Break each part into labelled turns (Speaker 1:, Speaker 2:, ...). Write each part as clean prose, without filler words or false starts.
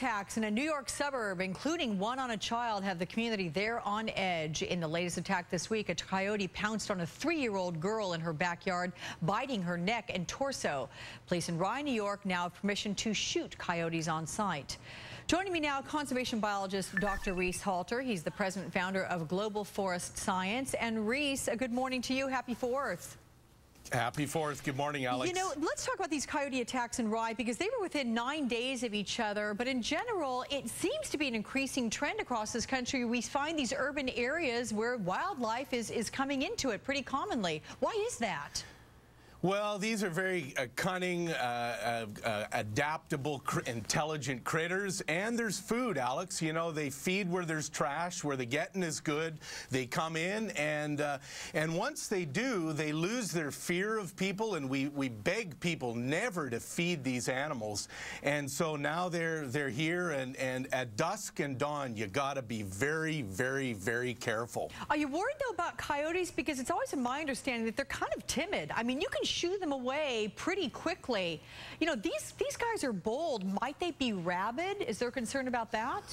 Speaker 1: attacks in a New York suburb, including one on a child, have the community there on edge. In the latest attack this week, a coyote pounced on a 3-year-old girl in her backyard, biting her neck and torso. Police in Rye, New York now have permission to shoot coyotes on site. Joining me now, conservation biologist Dr. Reese Halter. He's the president and founder of Global Forest Science. And Reese, a good morning to you. Happy 4th.
Speaker 2: Happy 4th. Good morning, Alex.
Speaker 1: You know, let's talk about these coyote attacks in Rye, because they were within 9 days of each other. But in general, it seems to be an increasing trend across this country. We find these urban areas where wildlife is coming into it pretty commonly. Why is that?
Speaker 2: Well, these are very cunning, adaptable, intelligent critters, and there's food, Alex. You know, they feed where there's trash, where the getting is good. They come in, and once they do, they lose their fear of people, and we beg people never to feed these animals. And so now they're here, and at dusk and dawn, you got to be very, very, very careful.
Speaker 1: Are you worried, though, about coyotes? Because it's always been my understanding that they're kind of timid. I mean, you can shoo them away pretty quickly. You know, these guys are bold. Might they be rabid? Is there concern about that?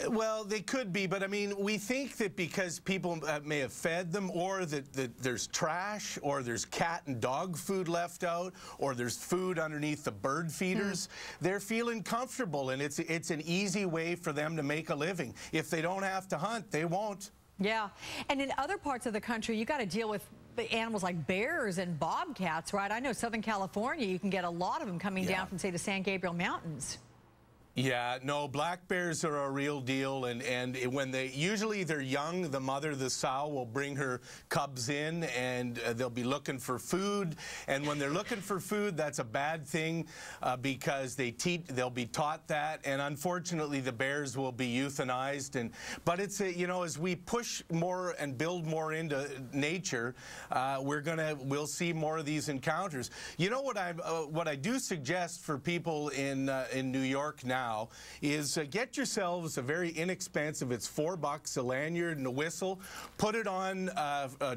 Speaker 2: Well, they could be, but I mean, we think that because people may have fed them, or that there's trash, or there's cat and dog food left out, or there's food underneath the bird feeders, they're feeling comfortable, and it's an easy way for them to make a living. If they don't have to hunt, they won't.
Speaker 1: Yeah, and in other parts of the country, you got to deal with animals like bears and bobcats, right? I know Southern California, you can get a lot of them coming down from, say, the San Gabriel Mountains. Yeah,
Speaker 2: no, black bears are a real deal, and when usually they're young, the mother, the sow, will bring her cubs in, and they'll be looking for food. And when they're looking for food, that's a bad thing because they'll be taught that, and unfortunately, the bears will be euthanized. But it's you know, as we push more and build more into nature, we'll see more of these encounters. You know what I do suggest for people in New York now is get yourselves a very inexpensive, it's $4, a lanyard and a whistle. Put it on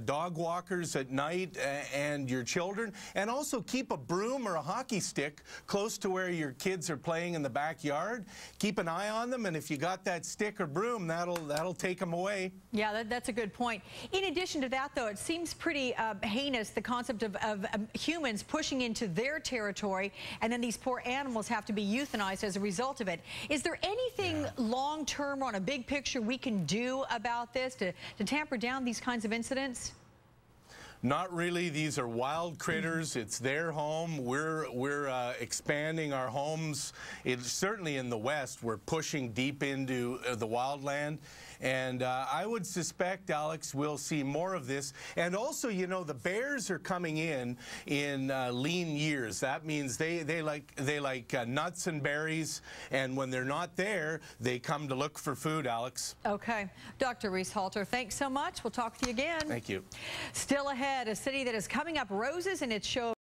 Speaker 2: dog walkers at night and your children, and also keep a broom or a hockey stick close to where your kids are playing in the backyard. Keep an eye on them, and if you got that stick or broom, that'll take them away.
Speaker 1: Yeah, that's a good point. In addition to that, though, it seems pretty heinous, the concept of humans pushing into their territory, and then these poor animals have to be euthanized as a result of it. Is there anything long-term or on a big picture we can do about this to tamper down these kinds of incidents?
Speaker 2: Not really. These are wild critters. It's their home. We're expanding our homes. It's certainly in the West. We're pushing deep into the wildland. And I would suspect, Alex, we'll see more of this. And also, you know, the bears are coming in lean years. That means they like nuts and berries. And when they're not there, they come to look for food, Alex.
Speaker 1: Okay. Dr. Reese Halter, thanks so much. We'll talk with you again.
Speaker 2: Thank you.
Speaker 1: Still ahead, a city that is coming up roses in its show.